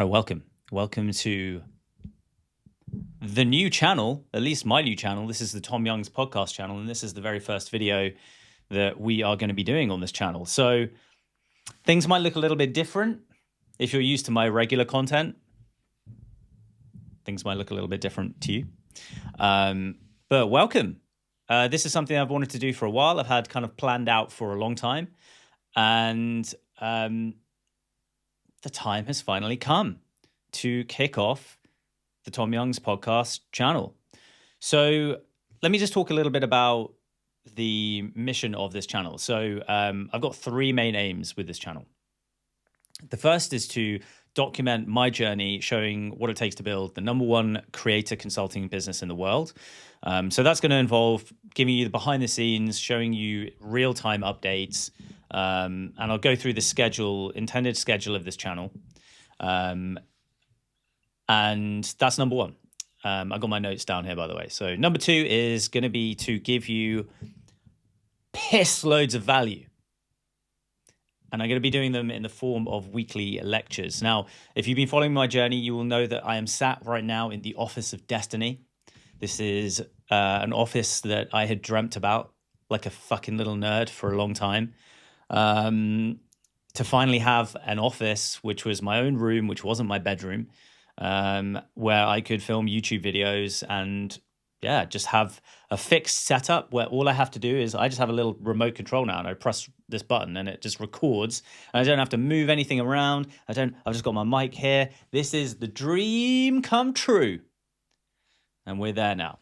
Right, welcome. Welcome to the new channel, at least my new channel. This is the Tom Young's podcast channel, and this is the very first video that we are going to be doing on this channel. So things might look a little bit different. If you're used to my regular content, things might look a little bit different to you. But welcome. This is something I've wanted to do for a while. I've had kind of planned out for a long time. And the time has finally come to kick off the Tom Young's podcast channel. So let me just talk a little bit about the mission of this channel. So I've got three main aims with this channel. The first is to document my journey, showing what it takes to build the #1 creator consulting business in the world. So that's going to involve giving you the behind the scenes, showing you real-time updates, and I'll go through the intended schedule of this channel. And that's #1. I got my notes down here, by the way. So #2 is going to be to give you piss loads of value. And I'm going to be doing them in the form of weekly lectures. Now, if you've been following my journey, you will know that I am sat right now in the Office of Destiny. This is an office that I had dreamt about like a fucking little nerd for a long time. To finally have an office, which was my own room, which wasn't my bedroom, where I could film YouTube videos and just have a fixed setup where all I have to do is I just have a little remote control now and I press this button and it just records and I don't have to move anything around. I've just got my mic here. This is the dream come true. And we're there now.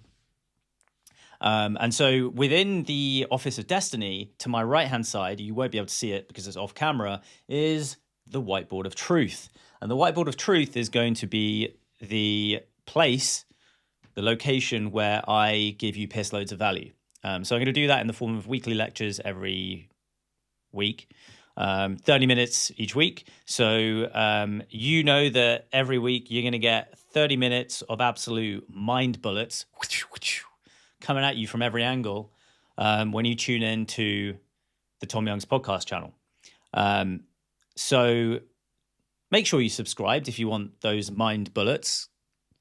And so within the Office of Destiny, to my right-hand side, you won't be able to see it because it's off camera, is the whiteboard of truth. And the whiteboard of truth is going to be the place, the location where I give you piss loads of value. So I'm going to do that in the form of weekly lectures every week, 30 minutes each week. So you know that every week you're going to get 30 minutes of absolute mind bullets coming at you from every angle when you tune in to the Tom Young's podcast channel. So make sure you subscribed if you want those mind bullets.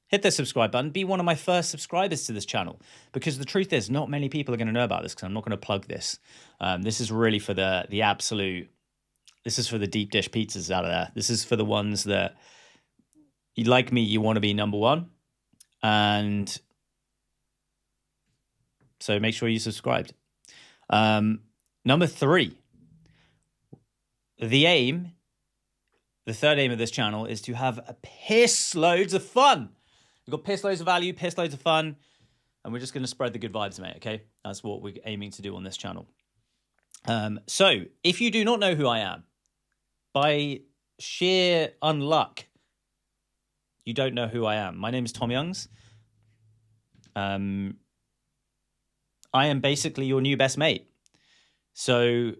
Hit the subscribe button. Be one of my first subscribers to this channel, because the truth is not many people are going to know about this because I'm not going to plug this. This is really for the absolute, this is for the deep dish pizzas out of there. This is for the ones that, like me, you want to be #1. And so make sure you subscribed. #3, the third aim of this channel is to have a piss loads of fun. We've got piss loads of value, piss loads of fun, and we're just going to spread the good vibes, mate, okay? That's what we're aiming to do on this channel. So if you do not know who I am, by sheer unluck, you don't know who I am. My name is Tom Youngs. I am basically your new best mate. So,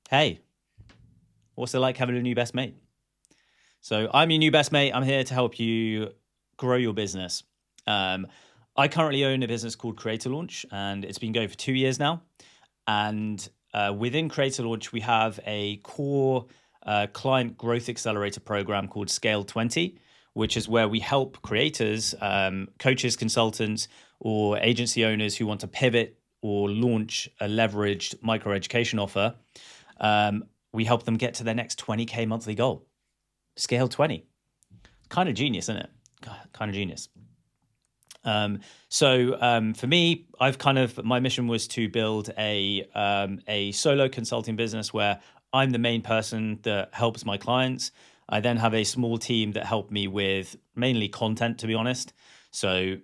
hey, what's it like having a new best mate? So I'm your new best mate. I'm here to help you grow your business. I currently own a business called CreatorLaunch, and it's been going for 2 years now. And within CreatorLaunch, we have a core client growth accelerator program called Scale 20, which is where we help creators, coaches, consultants, or agency owners who want to pivot or launch a leveraged micro education offer. We help them get to their next 20K monthly goal. Scale 20. Kind of genius, isn't it? Kind of genius. So for me, my mission was to build a solo consulting business where I'm the main person that helps my clients. I then have a small team that help me with mainly content, to be honest. So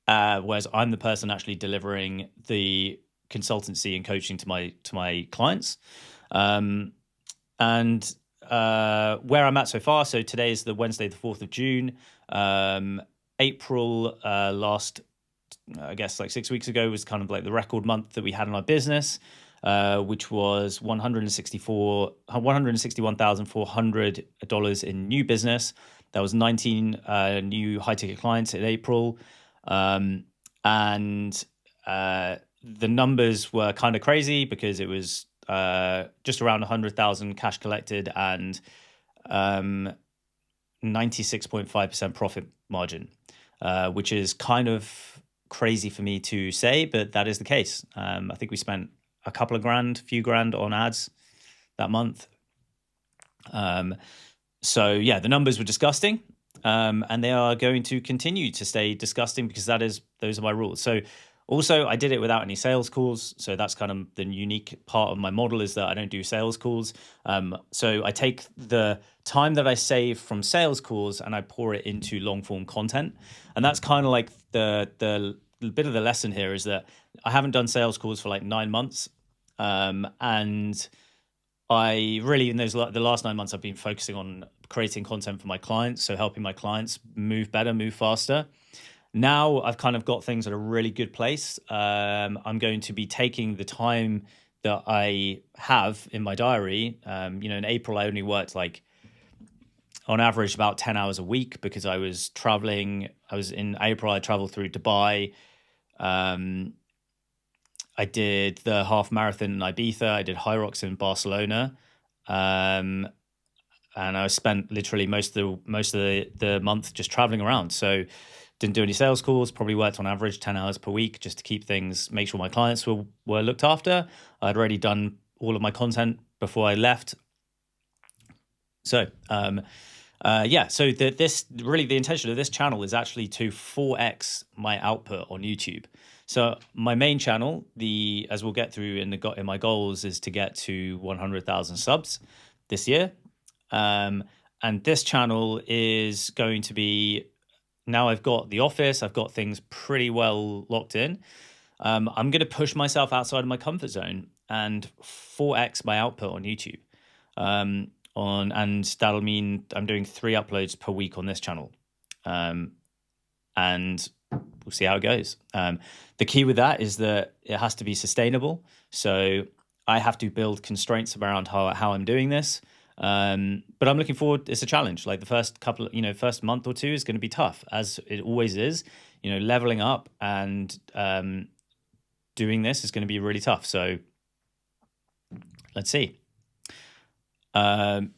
whereas I'm the person actually delivering the consultancy and coaching to my clients. And where I'm at so far, so today is the Wednesday, the 4th of June. April last, I guess like 6 weeks ago, was kind of like the record month that we had in our business, which was $161,400 in new business. That was 19 new high-ticket clients in April. And the numbers were kind of crazy because it was just around 100,000 cash collected and 96.5% profit margin, which is kind of crazy for me to say, but that is the case. I think we spent a few grand on ads that month. So yeah, the numbers were disgusting, and they are going to continue to stay disgusting because those are my rules. So also, I did it without any sales calls. So that's kind of the unique part of my model, is that I don't do sales calls. So I take the time that I save from sales calls and I pour it into long form content. And that's kind of like the bit of the lesson here, is that I haven't done sales calls for like 9 months. And I really, in the last 9 months, I've been focusing on creating content for my clients. So helping my clients move better, move faster. Now I've kind of got things at a really good place. I'm going to be taking the time that I have in my diary. In April, I only worked like on average about 10 hours a week because I was traveling. In April, I traveled through Dubai. I did the half marathon in Ibiza. I did High Rocks in Barcelona. And I spent literally most of the month just traveling around. So didn't do any sales calls, probably worked on average 10 hours per week just to make sure my clients were looked after. I'd already done all of my content before I left. So, so the intention of this channel is actually to 4x my output on YouTube. So my main channel, as we'll get through in my goals, is to get to 100,000 subs this year. And this channel is going to be, now I've got the office, I've got things pretty well locked in. I'm going to push myself outside of my comfort zone and 4x my output on YouTube. And that'll mean I'm doing 3 uploads per week on this channel. And we'll see how it goes. The key with that is that it has to be sustainable. So I have to build constraints around how I'm doing this. But I'm looking forward. It's a challenge. Like the first month or two is going to be tough, as it always is. Leveling up and doing this is going to be really tough. So let's see. Okay,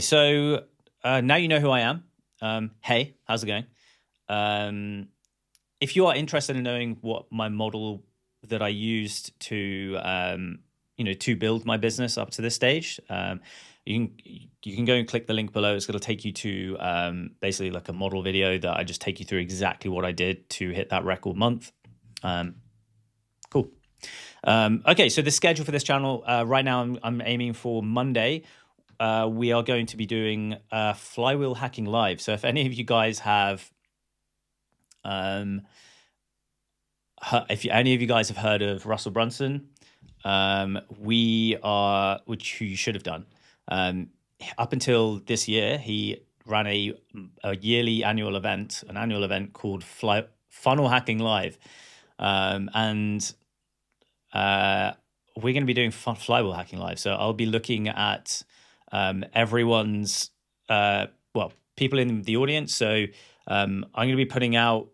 so now you know who I am. Hey, how's it going? If you are interested in knowing what my model that I used to build my business up to this stage, you can go and click the link below. It's going to take you to basically like a model video that I just take you through exactly what I did to hit that record month. Cool. Okay, so the schedule for this channel right now, I'm aiming for Monday. We are going to be doing Flywheel Hacking Live. So if any of you guys have any of you guys have heard of Russell Brunson, which you should have done. Up until this year, he ran a yearly annual event called Funnel Hacking Live. And we're going to be doing Flywheel Hacking Live. So I'll be looking at everyone's, people in the audience. So I'm going to be putting out,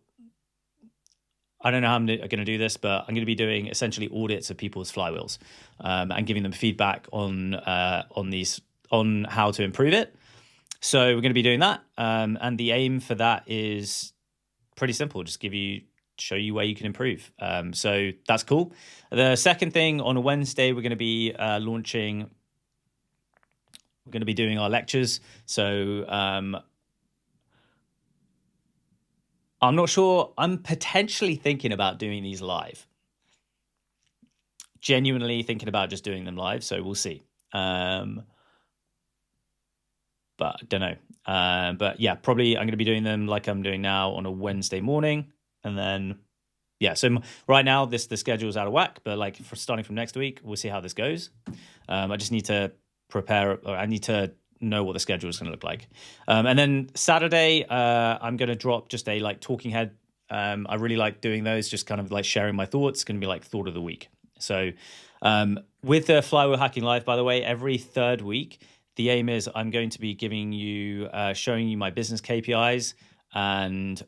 I don't know how I'm going to do this, but I'm going to be doing essentially audits of people's flywheels and giving them feedback on how to improve it. So we're going to be doing that. And the aim for that is pretty simple. Just show you where you can improve. So that's cool. The second thing, on a Wednesday, we're going to be doing our lectures. So I'm not sure. I'm potentially thinking about doing these live. Genuinely thinking about just doing them live. So we'll see. But I don't know. But yeah, probably I'm going to be doing them like I'm doing now on a Wednesday morning. And then, yeah, so right now the schedule is out of whack. But like starting from next week, we'll see how this goes. I just need to prepare, or I need to know what the schedule is going to look like. And then Saturday, I'm going to drop just a like talking head. I really like doing those, just kind of like sharing my thoughts. It's going to be like thought of the week. So with the Flywheel Hacking Live, by the way, every third week, the aim is I'm going to be giving you, showing you my business KPIs and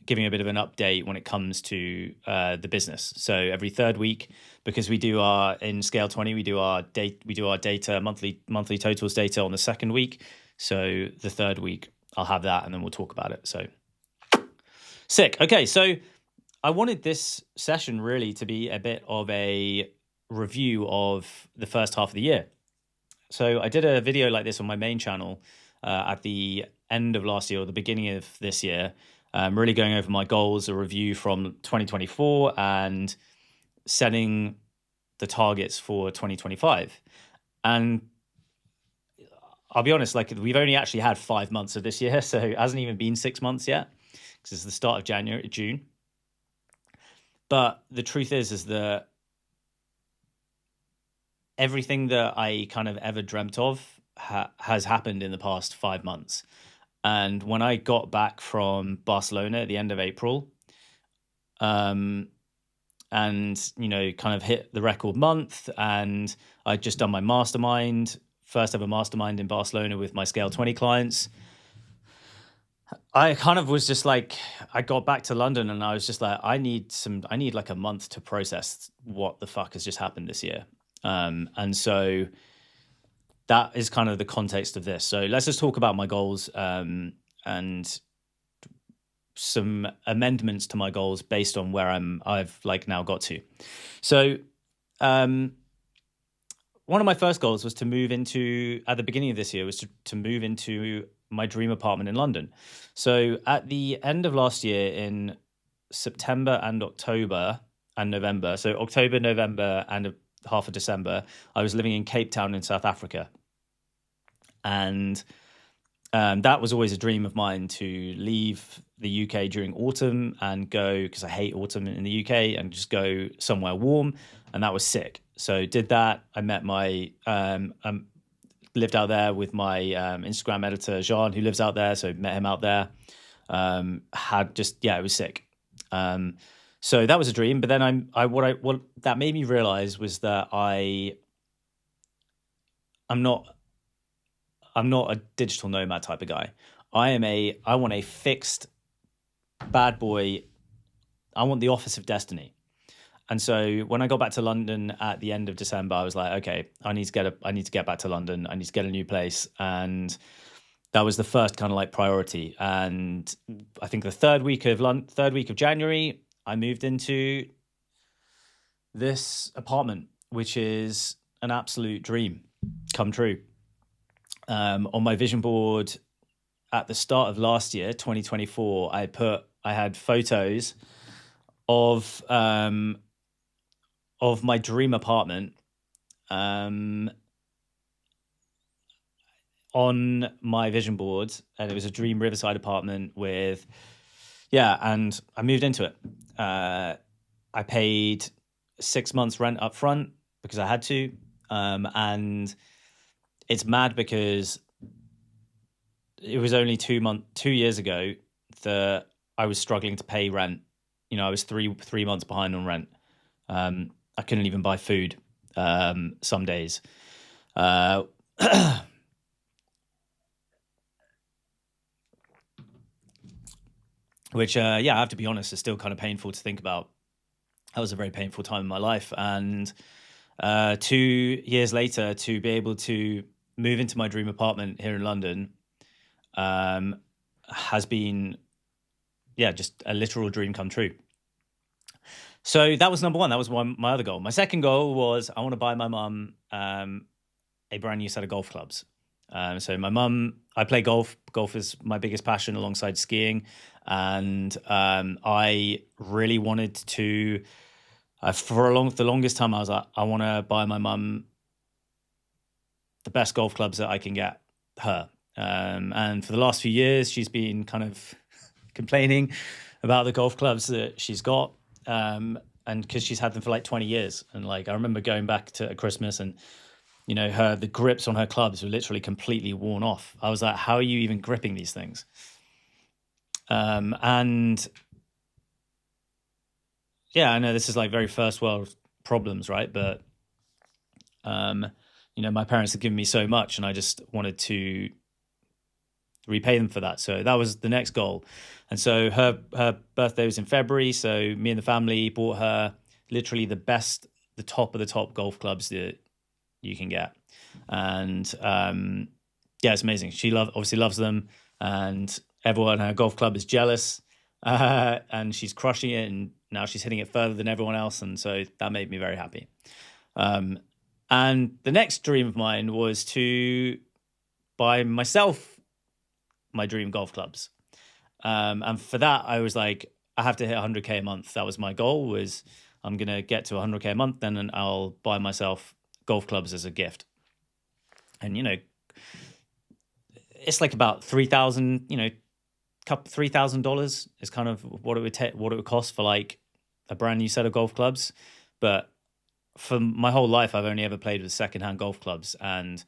giving a bit of an update when it comes to the business. So every third week, because we do in Scale 20, we do our data monthly totals data on the second week. So the third week I'll have that, and then we'll talk about it. So sick. Okay, so I wanted this session really to be a bit of a review of the first half of the year. So I did a video like this on my main channel at the end of last year or the beginning of this year, really going over my goals, a review from 2024 and setting the targets for 2025. And I'll be honest, like we've only actually had 5 months of this year, so it hasn't even been 6 months yet, because it's the start of June. But the truth is that everything that I kind of ever dreamt of has happened in the past 5 months. And when I got back from Barcelona at the end of April, and, kind of hit the record month, and I'd just done my mastermind, first ever mastermind in Barcelona with my Scale 20 clients. I kind of was just like, I got back to London and I was just like, I need like a month to process what the fuck has just happened this year. And so that is kind of the context of this. So let's just talk about my goals and some amendments to my goals based on where I've like now got to. So one of my first goals was to move into, at the beginning of this year, was to move into my dream apartment in London. So at the end of last year, in September and October and November, so October, November, and half of December, I was living in Cape Town in South Africa. And that was always a dream of mine, to leave the UK during autumn and go, because I hate autumn in the UK, and just go somewhere warm. And that was sick. So did that. I met my, lived out there with my Instagram editor, Jean, who lives out there. So met him out there. It was sick. So that was a dream. But then what that made me realize was that I'm not a digital nomad type of guy. I want a fixed bad boy. I want the office of destiny. And so when I got back to London at the end of December, I was like, okay, I need to get back to London. I need to get a new place. And that was the first kind of like priority. And I think the third week of January, I moved into this apartment, which is an absolute dream come true. On my vision board at the start of last year, 2024, I had photos of my dream apartment on my vision board, and it was a dream riverside apartment and I moved into it. I paid 6 months rent up front because I had to, and it's mad because it was only 2 years ago that I was struggling to pay rent. I was three months behind on rent. I couldn't even buy food some days. Which, I have to be honest, is still kind of painful to think about. That was a very painful time in my life. And 2 years later, to be able to move into my dream apartment here in London has been, just a literal dream come true. So that was number one. That was my other goal. My second goal was I want to buy my mum a brand new set of golf clubs. So my mum, I play golf. Golf is my biggest passion alongside skiing. And I really wanted to, the longest time I was like, I want to buy my mum the best golf clubs that I can get her. And for the last few years, she's been kind of complaining about the golf clubs that she's got. And because she's had them for like 20 years. And like, I remember going back to Christmas and, the grips on her clubs were literally completely worn off. I was like, how are you even gripping these things? And I know this is like very first world problems, right? But, my parents had given me so much and I just wanted to repay them for that. So that was the next goal. And so her birthday was in February. So me and the family bought her literally the top of the top golf clubs that you can get. And yeah, it's amazing. She obviously loves them, and everyone at her golf club is jealous. And she's crushing it, and now she's hitting it further than everyone else. And so that made me very happy. And the next dream of mine was to buy myself my dream golf clubs. And for that, I was like, I have to hit 100K a month. That was my goal, was I'm going to get to 100K a month, then I'll buy myself golf clubs as a gift. And, it's like about $3,000 is kind of what it would cost for like a brand new set of golf clubs. But for my whole life, I've only ever played with secondhand golf clubs. And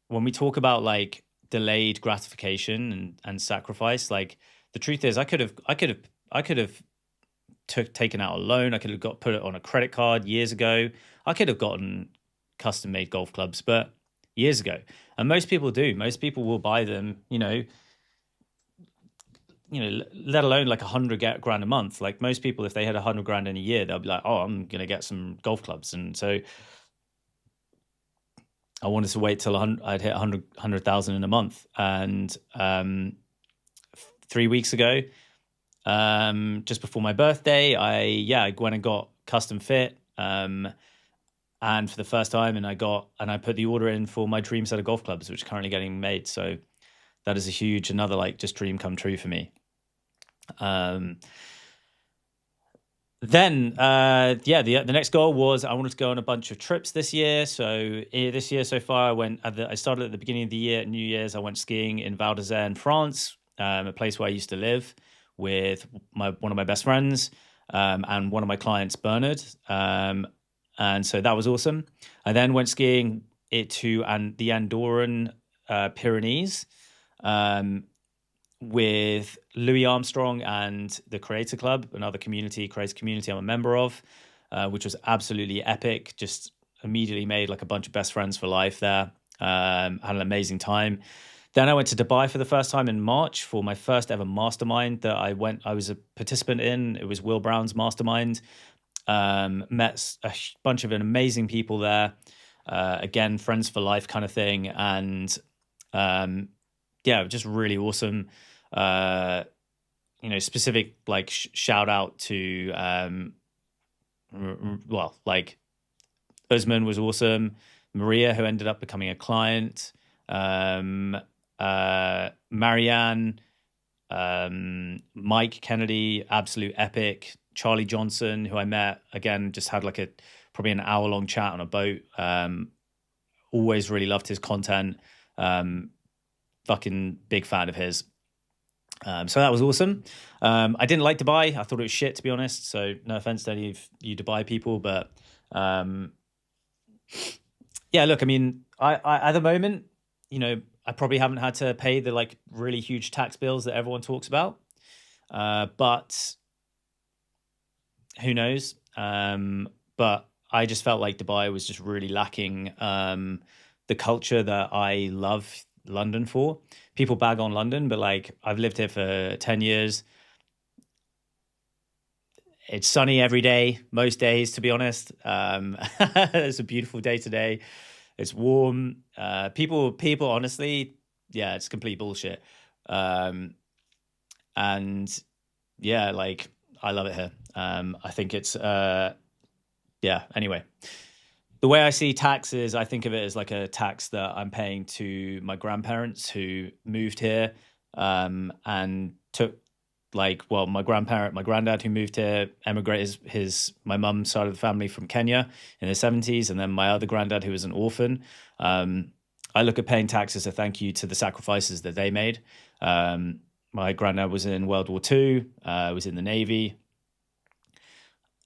when we talk about like delayed gratification and sacrifice, like the truth is I could have taken out a loan. I could have put it on a credit card years ago. I could have gotten custom made golf clubs, but years ago. And most people do. Most people will buy them, let alone like 100 grand a month. Like most people, if they had 100 grand in a year, they'll be like, oh, I'm going to get some golf clubs. And so I wanted to wait till I'd hit 100,000 in a month. And 3 weeks ago, just before my birthday, I went and got custom fit. And for the first time, and I put the order in for my dream set of golf clubs, which is currently getting made. So that is another like just dream come true for me. Then the next goal was I wanted to go on a bunch of trips this year. So this year so far, I started at the beginning of the year at New Year's. I went skiing in Val d'Isère in France, a place where I used to live with one of my best friends and one of my clients, Bernard. And so that was awesome. I then went skiing to the Andorran Pyrenees with Louis Armstrong and the Creator Club, another creator community I'm a member of, which was absolutely epic. Just immediately made like a bunch of best friends for life there. Had an amazing time. Then I went to Dubai for the first time in March for my first ever mastermind that I was a participant in. It was Will Brown's mastermind. Met a bunch of amazing people there. Again, friends for life kind of thing. And just really awesome. Specific like shout out to like Usman was awesome. Maria, who ended up becoming a client. Marianne, Mike Kennedy, absolute epic. Charlie Johnson, who I met, again, just had like probably an hour-long chat on a boat. Always really loved his content. Fucking big fan of his. So that was awesome. I didn't like Dubai. I thought it was shit, to be honest. So no offense to any of you Dubai people, but look, I mean, I at the moment, I probably haven't had to pay the like really huge tax bills that everyone talks about. But who knows? But I just felt like Dubai was just really lacking the culture that I love London for. People bag on London, but like I've lived here for 10 years. It's sunny every day, most days, to be honest. It's a beautiful day today. It's warm. People, honestly, yeah, it's complete bullshit. And yeah, like I love it here. I think it's, anyway. The way I see taxes, I think of it as like a tax that I'm paying to my grandparents who moved here and took my granddad who moved here, emigrated my mum's side of the family from Kenya in the 70s. And then my other granddad who was an orphan. I look at paying tax as a thank you to the sacrifices that they made. My granddad was in World War II, was in the Navy.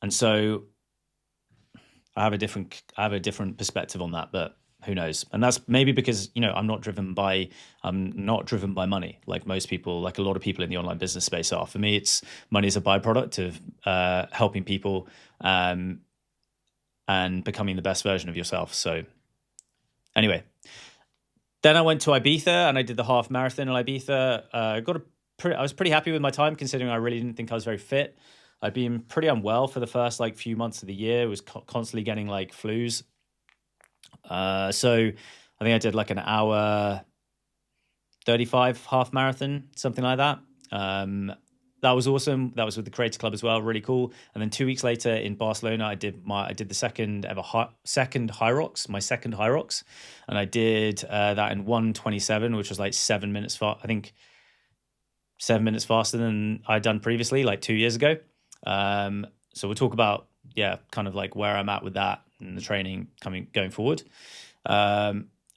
And so I have a different perspective on that, but who knows? And that's maybe because, I'm not driven by money like most people, like a lot of people in the online business space are. For me, money is a byproduct of helping people and becoming the best version of yourself. So anyway, Then I went to Ibiza and I did the half marathon in Ibiza. I was pretty happy with my time considering I really didn't think I was very fit. I'd been pretty unwell for the first like few months of the year. I was constantly getting like flus. So I think I did like an hour 35 half marathon, something like that. That was awesome. That was with the Creator Club as well, really cool. And then 2 weeks later in Barcelona, I did the second High Rocks, and I did that in 1:27, which was like 7 minutes I think 7 minutes faster than I'd done previously, like 2 years ago. So we'll talk about kind of like where I'm at with that and the training going forward.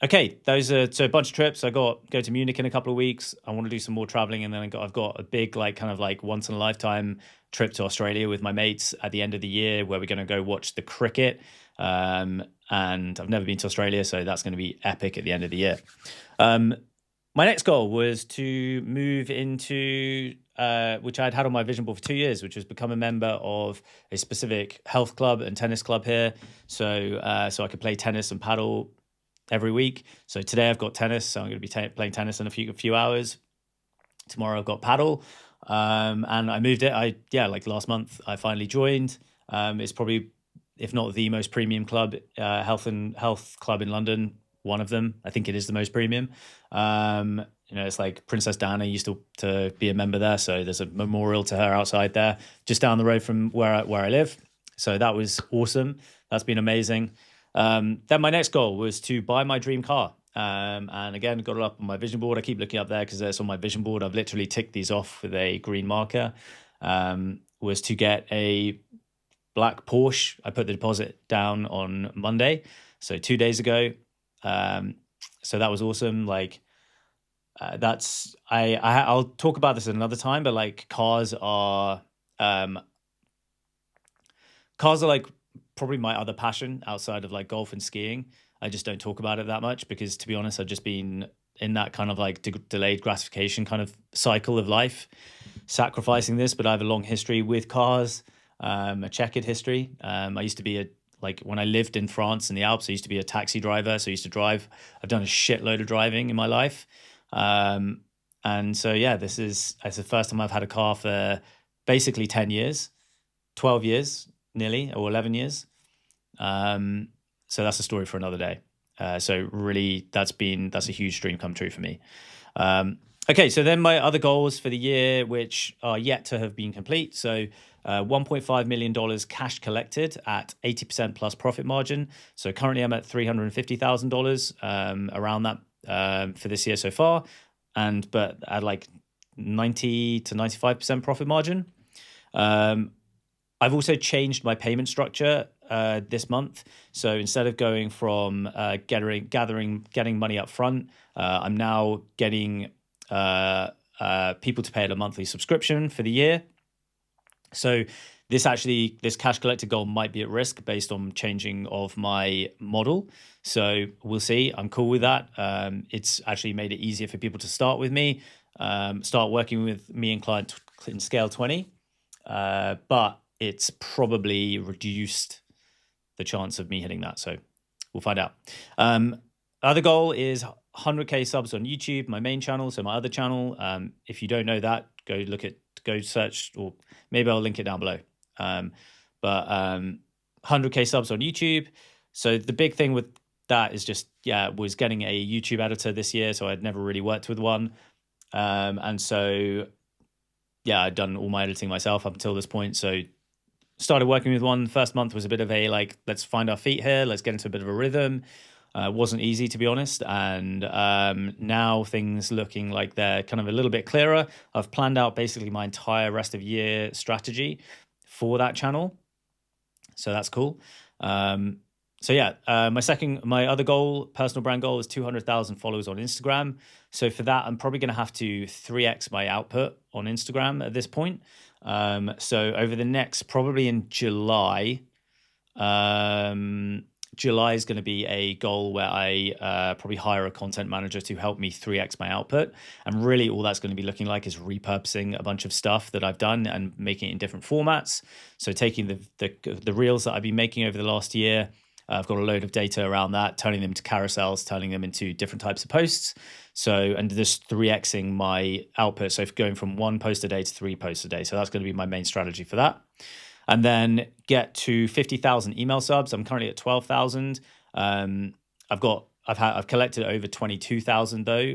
Okay, those are so a bunch of trips. I go to Munich in a couple of weeks. I want to do some more traveling, and then I've got a big like kind of like once in a lifetime trip to Australia with my mates at the end of the year, where we're going to go watch the cricket. And I've never been to Australia, so that's going to be epic at the end of the year. My next goal was to move into which I'd had on my vision board for 2 years, which was become a member of a specific health club and tennis club here, so I could play tennis and paddle every week. So today I've got tennis, so I'm going to be playing tennis in a few hours. Tomorrow I've got paddle, and I moved it. Like last month I finally joined. It's probably, if not the most premium club, health club in London. One of them, I think it is the most premium. It's like Princess Diana used to be a member there, so there's a memorial to her outside there, just down the road from where I live. So that was awesome. That's been amazing. Then my next goal was to buy my dream car. And again, got it up on my vision board. I keep looking up there because it's on my vision board. I've literally ticked these off with a green marker. Was to get a black Porsche. I put the deposit down on Monday, so 2 days ago. So that was awesome. Like, I'll talk about this another time, but like cars are like probably my other passion outside of like golf and skiing. I just don't talk about it that much because, to be honest, I've just been in that kind of like delayed gratification kind of cycle of life, sacrificing this. But I have a long history with cars, a checkered history. I used to be when I lived in France in the Alps, I used to be a taxi driver. So I used to drive. I've done a shitload of driving in my life. And so, it's the first time I've had a car for basically 10 years, 12 years, nearly, or 11 years. So that's a story for another day. So really that's a huge dream come true for me. Okay, so then my other goals for the year, which are yet to have been complete. So $1.5 million cash collected at 80% plus profit margin. So currently I'm at $350,000 around that for this year so far, but at like 90 to 95% profit margin. I've also changed my payment structure this month. So instead of going from getting money up front, I'm now getting people to pay at a monthly subscription for the year. So this cash collected goal might be at risk based on changing of my model. So we'll see. I'm cool with that. It's actually made it easier for people to start with me, start working with me and client in Scale 20. But it's probably reduced the chance of me hitting that. So we'll find out. Other goal is 100K subs on YouTube, my main channel. So my other channel, if you don't know that, go search, or maybe I'll link it down below. But 100K subs on YouTube. So the big thing with that is was getting a YouTube editor this year. So I'd never really worked with one. And so, I'd done all my editing myself up until this point. So started working with one. First month was a bit of a let's find our feet here. Let's get into a bit of a rhythm. It wasn't easy, to be honest. And now things looking like they're kind of a little bit clearer. I've planned out basically my entire rest of year strategy for that channel. So that's cool. My other goal, personal brand goal, is 200,000 followers on Instagram. So for that, I'm probably going to have to 3x my output on Instagram at this point. So over the next, probably in July, July is going to be a goal where I probably hire a content manager to help me 3x my output. And really all that's going to be looking like is repurposing a bunch of stuff that I've done and making it in different formats. So taking the reels that I've been making over the last year, I've got a load of data around that, turning them into carousels, turning them into different types of posts. So, and just 3xing my output. So going from 1 post a day to 3 posts a day. So that's going to be my main strategy for that. And then get to 50,000 email subs. I'm currently at 12,000. I've collected over 22,000 though,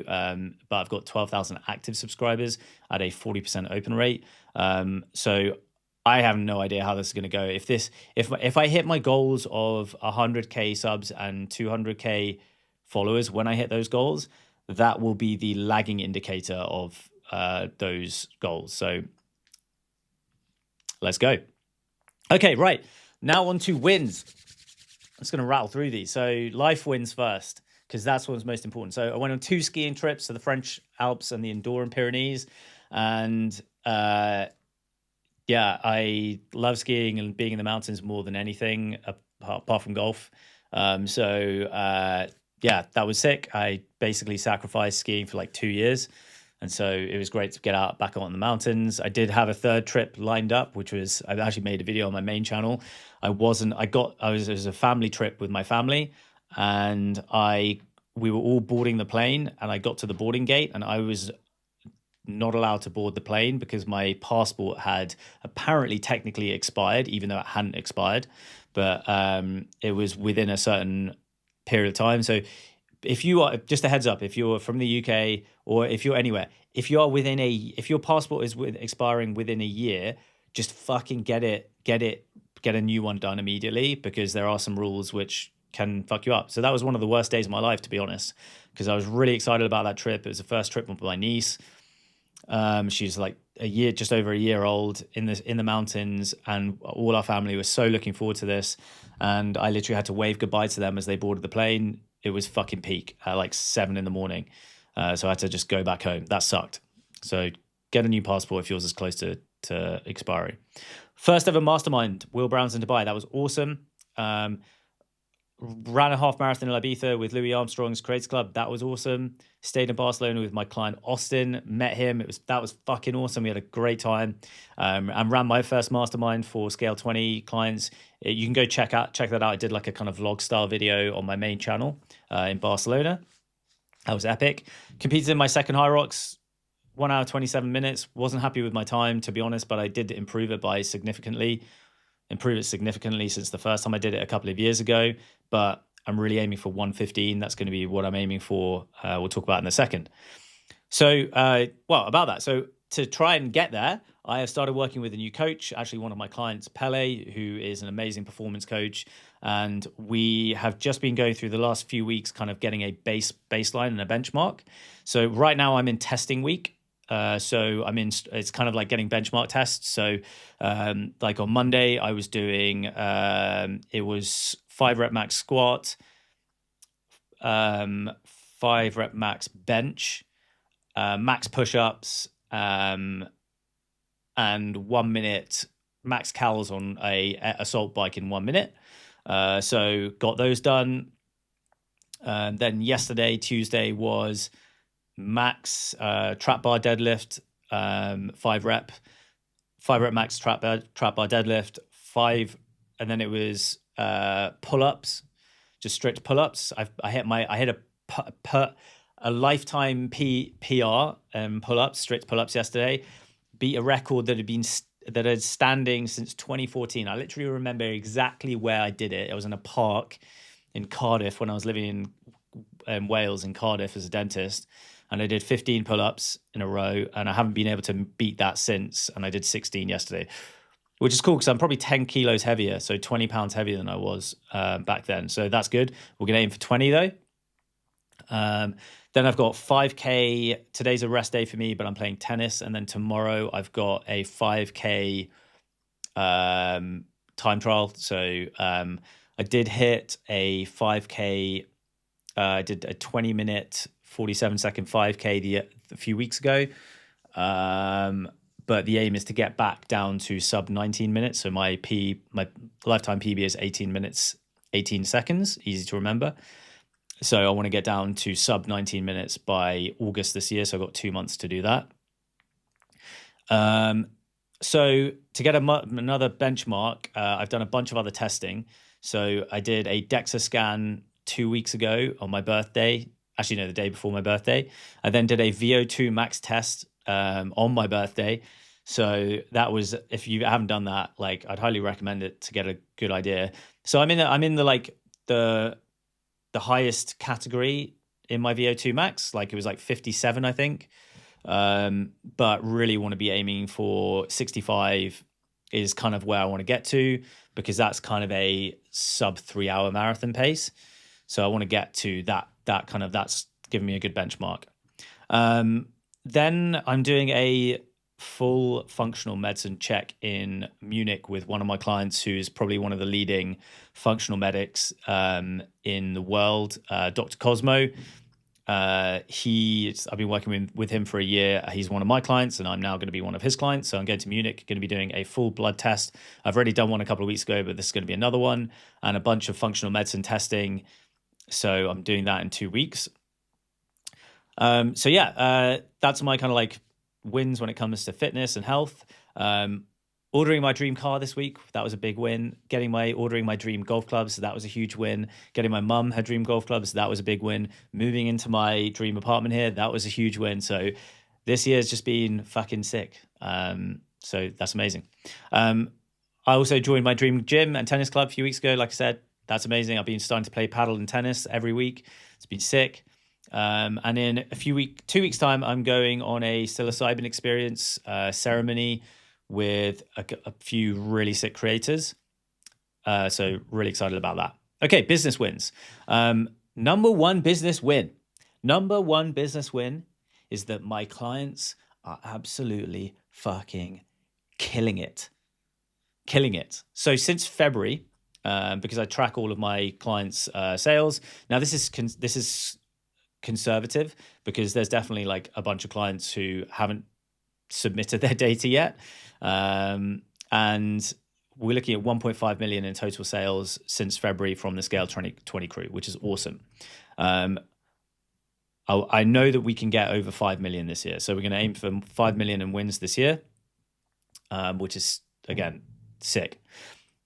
but I've got 12,000 active subscribers at a 40% open rate. So I have no idea how this is going to go. If I hit my goals of 100K subs and 200K followers, when I hit those goals, that will be the lagging indicator of those goals. So let's go. Okay, right. Now on to wins. I'm just going to rattle through these. So life wins first, because that's what's most important. So I went on 2 skiing trips to the French Alps and the Andorran Pyrenees. And yeah, I love skiing and being in the mountains more than anything, apart from golf. Yeah, that was sick. I basically sacrificed skiing for like 2 years. And so it was great to get out back on the mountains. I did have a 3rd trip lined up, which was, I've actually made a video on my main channel. It was a family trip with my family, and we were all boarding the plane, and I got to the boarding gate and I was not allowed to board the plane because my passport had apparently technically expired, even though it hadn't expired, but it was within a certain period of time. So if you are, just a heads up, if you're from the UK or if you're anywhere, if your passport is expiring within a year, just fucking get a new one done immediately, because there are some rules which can fuck you up. So that was one of the worst days of my life, to be honest, because I was really excited about that trip. It was the first trip with my niece. She's like just over a year old in the mountains, and all our family was so looking forward to this. And I literally had to wave goodbye to them as they boarded the plane. It was fucking peak at like 7 a.m. So I had to just go back home. That sucked. So get a new passport if yours is close to expiry. First ever mastermind, Will Brown's in Dubai. That was awesome. Ran a half marathon in Ibiza with Louis Armstrong's Creators Club. That was awesome. Stayed in Barcelona with my client Austin. Met him. That was fucking awesome. We had a great time. And ran my first mastermind for Scale 20 clients. You can go check that out. I did like a kind of vlog style video on my main channel in Barcelona. That was epic. Competed in my second High Rocks, 1 hour 27 minutes. Wasn't happy with my time, to be honest, but I did improve it significantly since the first time I did it a couple of years ago. But I'm really aiming for 115. That's going to be what I'm aiming for. We'll talk about in a second. So, about that. So to try and get there, I have started working with a new coach, actually one of my clients, Pele, who is an amazing performance coach. And we have just been going through the last few weeks, kind of getting a baseline and a benchmark. So right now I'm in testing week. It's kind of like getting benchmark tests. So like on Monday, I was doing, it was 5 rep max squat, 5 rep max bench, max push-ups, and 1 minute max cals on a assault bike in 1 minute. So got those done. Then yesterday, Tuesday, was max trap bar deadlift, 5 rep max trap bar deadlift, 5, and then it was pull-ups, just strict pull-ups. I hit a lifetime PR pull-ups, strict pull-ups yesterday. Beat a record that had standing since 2014. I literally remember exactly where I did it. I was in a park in Cardiff when I was living in Wales, in Cardiff, as a dentist. And I did 15 pull-ups in a row, and I haven't been able to beat that since. And I did 16 yesterday, which is cool because I'm probably 10 kilos heavier, so 20 pounds heavier than I was back then. So that's good. We're going to aim for 20 though. Then I've got 5K. Today's a rest day for me, but I'm playing tennis. And then tomorrow I've got a 5K time trial. So I did hit a 5K. I did a 20-minute, 47-second 5K a few weeks ago. But the aim is to get back down to sub 19 minutes. So my lifetime PB is 18 minutes, 18 seconds, easy to remember. So I want to get down to sub 19 minutes by August this year. So I've got 2 months to do that. So to get another benchmark, I've done a bunch of other testing. So I did a DEXA scan 2 weeks ago on my birthday. Actually, no, the day before my birthday. I then did a VO2 max test on my birthday. So that was, if you haven't done that, like I'd highly recommend it to get a good idea. So I'm in the like the highest category in my VO2 max. Like it was like 57, I think. But really want to be aiming for 65 is kind of where I want to get to, because that's kind of a sub 3 hour marathon pace. So I want to get to that kind of, that's giving me a good benchmark. Then I'm doing a full functional medicine check in Munich with one of my clients who is probably one of the leading functional medics in the world, Dr. Cosmo. I've been working with him for a year. He's one of my clients and I'm now going to be one of his clients. So I'm going to Munich, going to be doing a full blood test. I've already done one a couple of weeks ago, but this is going to be another one, and a bunch of functional medicine testing. So I'm doing that in 2 weeks. That's my kind of like wins when it comes to fitness and health. Ordering my dream car this week, that was a big win. Ordering my dream golf clubs, that was a huge win. Getting my mum her dream golf clubs, that was a big win. Moving into my dream apartment here, that was a huge win. So this year's just been fucking sick. So that's amazing. I also joined my dream gym and tennis club a few weeks ago. Like I said, that's amazing. I've been starting to play paddle and tennis every week. It's been sick. And in 2 weeks time, I'm going on a psilocybin experience ceremony with a few really sick creators. So really excited about that. Okay, business wins. Number one business win is that my clients are absolutely fucking killing it. So since February, because I track all of my clients' sales. Now this is conservative, because there's definitely like a bunch of clients who haven't submitted their data yet. And we're looking at 1.5 million in total sales since February from the Scale 2020 crew, which is awesome. I know that we can get over 5 million this year. So we're going to aim for 5 million in wins this year, which is, again, sick.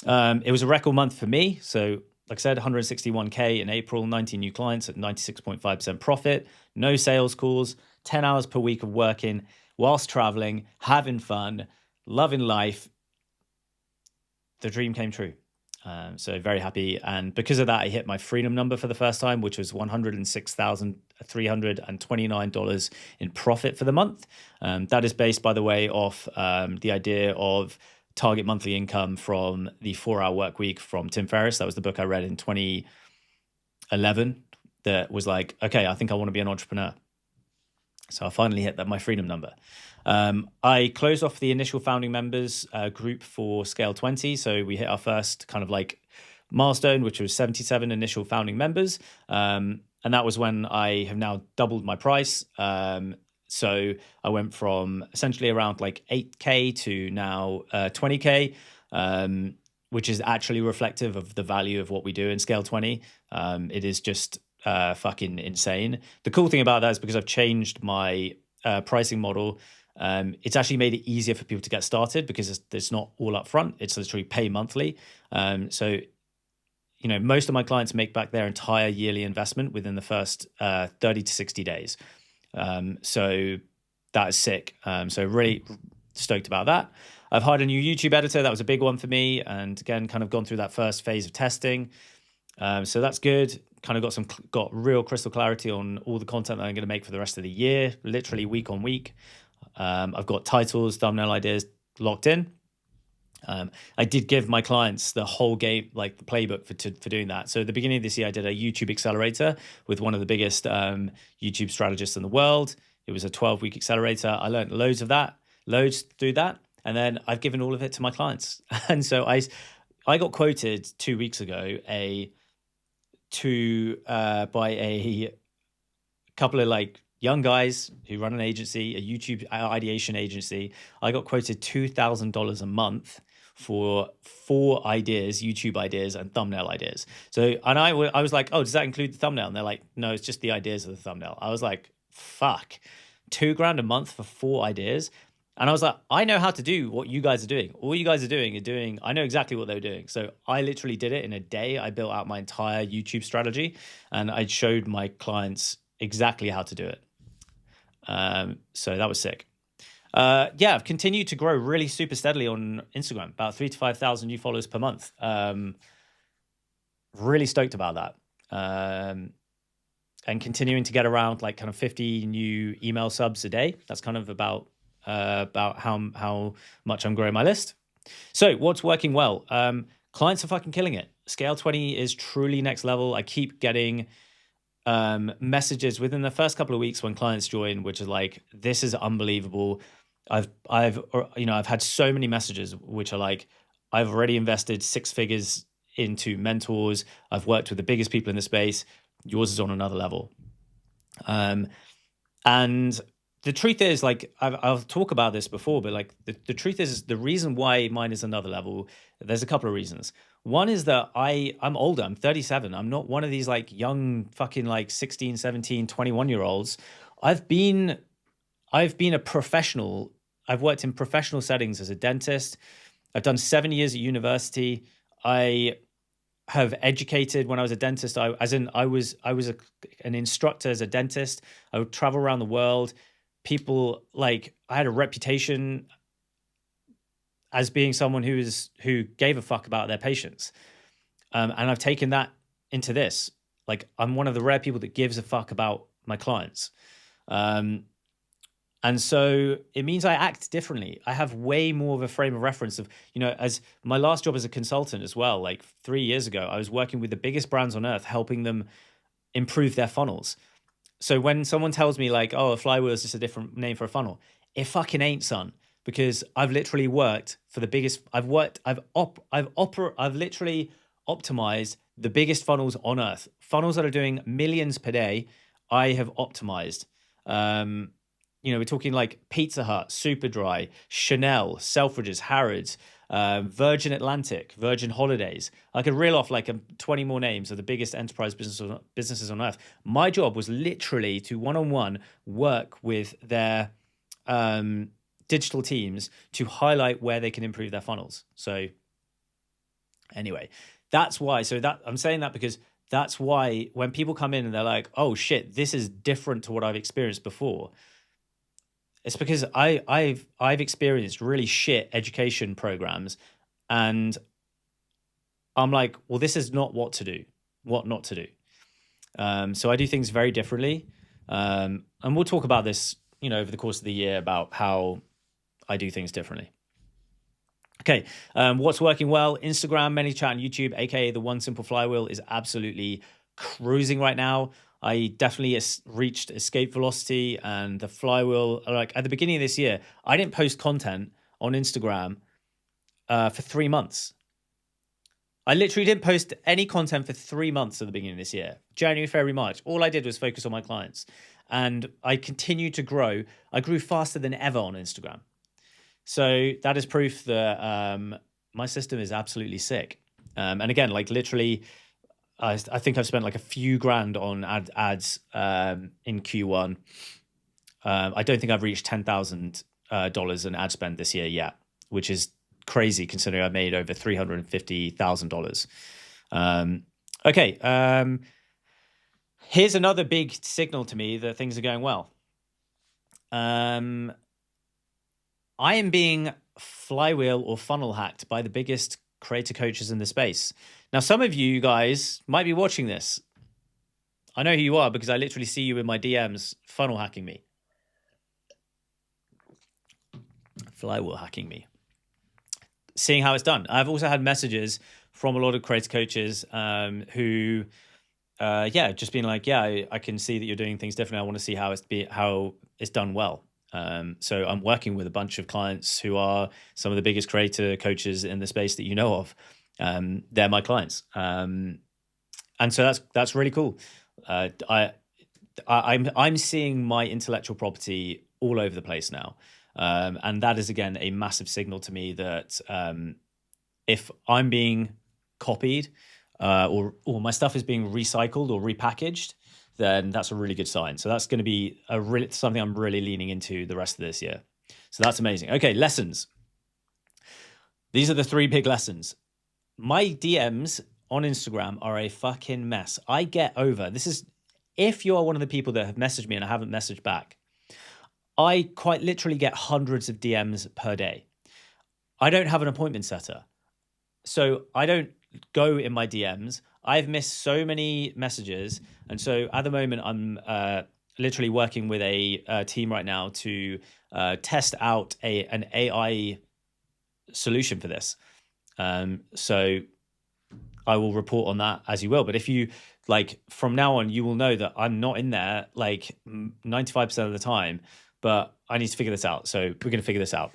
It was a record month for me. So like I said, 161K in April, 19 new clients at 96.5% profit, no sales calls, 10 hours per week of working whilst traveling, having fun, loving life. The dream came true. So very happy. And because of that, I hit my freedom number for the first time, which was $106,329 in profit for the month. That is based, by the way, off the idea of target monthly income from the 4-hour work week from Tim Ferriss. That was the book I read in 2011 that was like, okay, I think I want to be an entrepreneur. So I finally hit my freedom number. I closed off the initial founding members group for Scale 20. So we hit our first kind of like milestone, which was 77 initial founding members. And that was when I have now doubled my price. So I went from essentially around like 8K to now 20K, which is actually reflective of the value of what we do in Scale 20. It is just fucking insane. The cool thing about that is because I've changed my pricing model, it's actually made it easier for people to get started, because it's not all up front. It's literally pay monthly. So, you know, most of my clients make back their entire yearly investment within the first 30 to 60 days. So that is sick. So really stoked about that. I've hired a new YouTube editor. That was a big one for me. And again, kind of gone through that first phase of testing. So that's good. Kind of got real crystal clarity on all the content that I'm going to make for the rest of the year, literally week on week. I've got titles, thumbnail ideas locked in. I did give my clients the whole game, like the playbook for doing that. So at the beginning of this year, I did a YouTube accelerator with one of the biggest YouTube strategists in the world. It was a 12-week accelerator. I learned loads through that. And then I've given all of it to my clients. And so I got quoted 2 weeks ago by a couple of like young guys who run an agency, a YouTube ideation agency. I got quoted $2,000 a month for 4 ideas, YouTube ideas and thumbnail ideas. So, and I was like, oh, does that include the thumbnail? And they're like, no, it's just the ideas of the thumbnail. I was like, fuck, $2,000 a month for 4 ideas. And I was like, I know how to do what you guys are doing. All you guys are doing, I know exactly what they were doing. So I literally did it in a day. I built out my entire YouTube strategy and I showed my clients exactly how to do it. So that was sick. Yeah, I've continued to grow really super steadily on Instagram, about 3,000 to 5,000 new followers per month. Really stoked about that. And continuing to get around like kind of 50 new email subs a day. That's kind of about how much I'm growing my list. So what's working well? Clients are fucking killing it. Scale 20 is truly next level. I keep getting messages within the first couple of weeks when clients join, which is like, this is unbelievable. I've had so many messages which are like, I've already invested 6 figures into mentors. I've worked with the biggest people in the space. Yours is on another level. And the truth is, like, I'll talk about this before, but like the truth is the reason why mine is another level, there's a couple of reasons. One is that I'm older, I'm 37. I'm not one of these like young fucking like 16, 17, 21-year-olds. I've been a professional. I've worked in professional settings as a dentist. I've done 7 years at university. I have educated when I was a dentist. I was an instructor as a dentist. I would travel around the world. People, like, I had a reputation as being someone who gave a fuck about their patients. And I've taken that into this. Like, I'm one of the rare people that gives a fuck about my clients. And so it means I act differently. I have way more of a frame of reference of, as my last job as a consultant as well, like 3 years ago, I was working with the biggest brands on earth, helping them improve their funnels. So when someone tells me like, oh, a flywheel is just a different name for a funnel, it fucking ain't, son, because I've literally worked for the biggest, I've literally optimized the biggest funnels on earth, funnels that are doing millions per day. I have optimized. We're talking like Pizza Hut, Superdry, Chanel, Selfridges, Harrods, Virgin Atlantic, Virgin Holidays. I could reel off like 20 more names of the biggest enterprise businesses on earth. My job was literally to one-on-one work with their digital teams to highlight where they can improve their funnels. So anyway, that's why. So that I'm saying that because that's why when people come in and they're like, oh shit, this is different to what I've experienced before. It's because I've experienced really shit education programs, and I'm like, well, this is not what not to do. So I do things very differently, and we'll talk about this, over the course of the year about how I do things differently. Okay, what's working well? Instagram, ManyChat, and YouTube, aka the One Simple Flywheel, is absolutely cruising right now. I definitely reached escape velocity, and the flywheel, like at the beginning of this year, I didn't post content on Instagram for 3 months. I literally didn't post any content for 3 months at the beginning of this year. January, February, March. All I did was focus on my clients. And I continued to grow. I grew faster than ever on Instagram. So that is proof that my system is absolutely sick. And again, like literally, I think I've spent like a few grand on ads in Q1. I don't think I've reached $10,000 in ad spend this year yet, which is crazy considering I made over $350,000. Okay, here's another big signal to me that things are going well. I am being flywheel or funnel hacked by the biggest creator coaches in the space. Now, some of you guys might be watching this. I know who you are because I literally see you in my DMs funnel hacking me. Flywheel hacking me. Seeing how it's done. I've also had messages from a lot of creator coaches who, just being like, I can see that you're doing things differently. I want to see how it's done well. So I'm working with a bunch of clients who are some of the biggest creator coaches in the space that you know of. They're my clients. And so that's really cool. I'm seeing my intellectual property all over the place now. And that is, again, a massive signal to me that if I'm being copied or my stuff is being recycled or repackaged, then that's a really good sign. So that's going to be something I'm really leaning into the rest of this year. So that's amazing. Okay, lessons. These are the 3 big lessons. My DMs on Instagram are a fucking mess. I get over, this is, if you are one of the people that have messaged me and I haven't messaged back, I quite literally get hundreds of DMs per day. I don't have an appointment setter. So I don't go in my DMs. I've missed so many messages. And so at the moment, I'm literally working with a team right now to test out an AI solution for this. So I will report on that as you will. But if you like from now on, you will know that I'm not in there like 95% of the time, but I need to figure this out. So we're going to figure this out.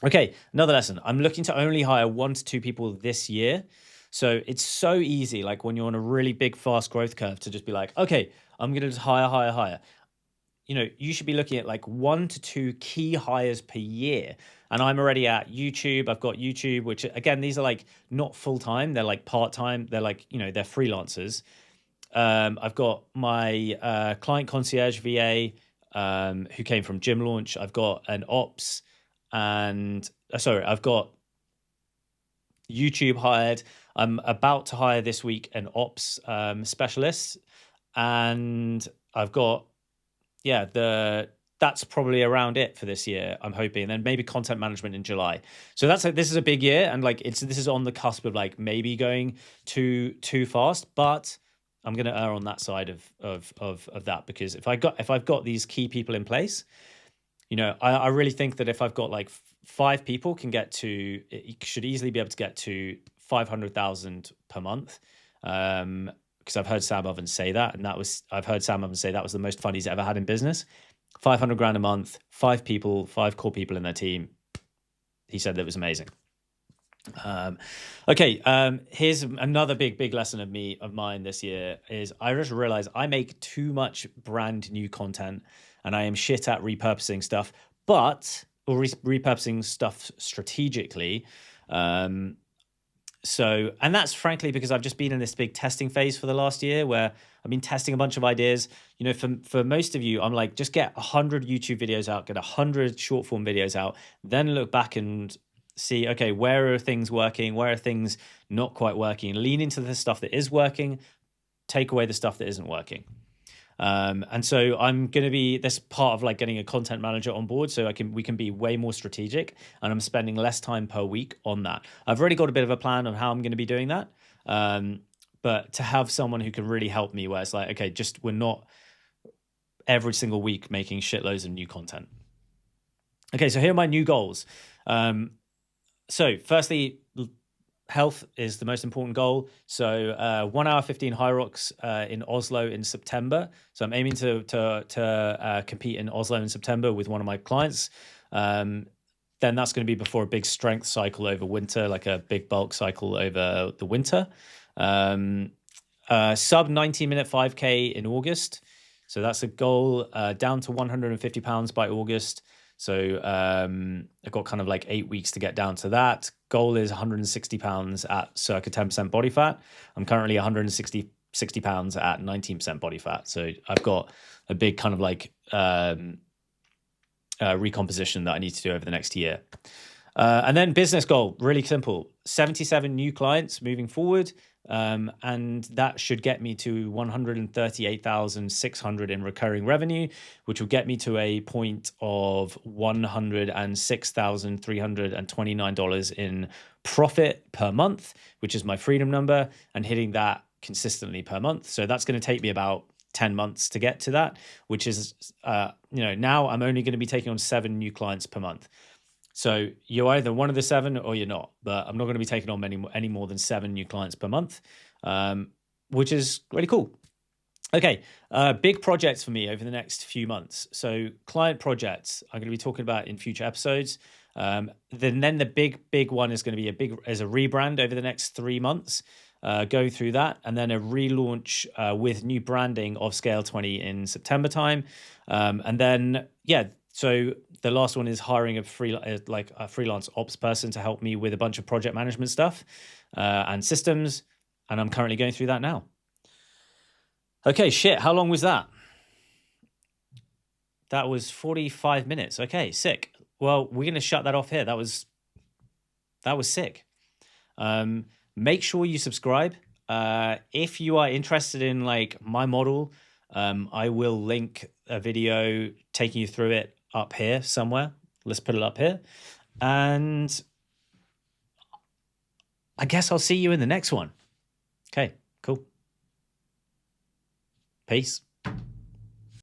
Okay, another lesson. I'm looking to only hire 1 to 2 people this year. So it's so easy, like when you're on a really big, fast growth curve, to just be like, okay, I'm going to just hire. You know, you should be looking at like 1 to 2 key hires per year. And I'm already at YouTube. I've got YouTube, which again, these are like not full-time. They're like part-time. They're like, you know, they're freelancers. I've got my client concierge VA who came from Gym Launch. I've got an ops and I've got YouTube hired. I'm about to hire this week an ops specialist, and I've got that's probably around it for this year, I'm hoping. And then maybe content management in July. So this is a big year, and like this is on the cusp of like maybe going too fast, but I'm going to err on that side of that, because if I've got these key people in place, you know, I really think that if I've got like 5 people it should easily be able to get to 500,000 per month. Because I've heard Sam Ovens say that, and I've heard Sam Ovens say that was the most fun he's ever had in business. 500 grand a month, 5 people, 5 core people in their team. He said that was amazing. Here's another big lesson of mine this year is I just realized I make too much brand new content, and I am shit at repurposing stuff, repurposing stuff strategically. And that's frankly because I've just been in this big testing phase for the last year where I've been testing a bunch of ideas. You know, for most of you, I'm like, just get 100 YouTube videos out, get 100 short form videos out, then look back and see, okay, where are things working? Where are things not quite working? Lean into the stuff that is working, take away the stuff that isn't working. And so I'm going to be this part of like getting a content manager on board so we can be way more strategic, and I'm spending less time per week on that. I've already got a bit of a plan on how I'm going to be doing that. But to have someone who can really help me where it's like, okay, we're not every single week making shitloads of new content. Okay, so here are my new goals. So firstly, health is the most important goal. So 1 hour 15 high rocks in Oslo in September. So I'm aiming to compete in Oslo in September with one of my clients. Then that's going to be before a big strength cycle over winter, like a big bulk cycle over the winter. Sub 90-minute 5K in August. So that's a goal, down to 150 pounds by August. So I've got kind of like 8 weeks to get down to that. Goal is 160 pounds at circa 10% body fat. I'm currently 160 pounds at 19% body fat. So I've got a big kind of like recomposition that I need to do over the next year. And then business goal, really simple, 77 new clients moving forward. And that should get me to 138,600 in recurring revenue, which will get me to a point of $106,329 in profit per month, which is my freedom number, and hitting that consistently per month. So that's going to take me about 10 months to get to that, which is, now I'm only going to be taking on 7 new clients per month. So you're either one of the 7 or you're not, but I'm not going to be taking on any more than 7 new clients per month, which is really cool. Okay, big projects for me over the next few months. So client projects I'm going to be talking about in future episodes. Then the big one is going to be a rebrand over the next 3 months. Go through that, and then a relaunch with new branding of Scale 20 in September time. And then, so the last one is hiring a freelance ops person to help me with a bunch of project management stuff and systems. And I'm currently going through that now. Okay, shit. How long was that? That was 45 minutes. Okay, sick. Well, we're going to shut that off here. That was sick. Make sure you subscribe. If you are interested in like my model, I will link a video taking you through it up here somewhere. Let's put it up here. And I guess I'll see you in the next one. Okay, cool. Peace.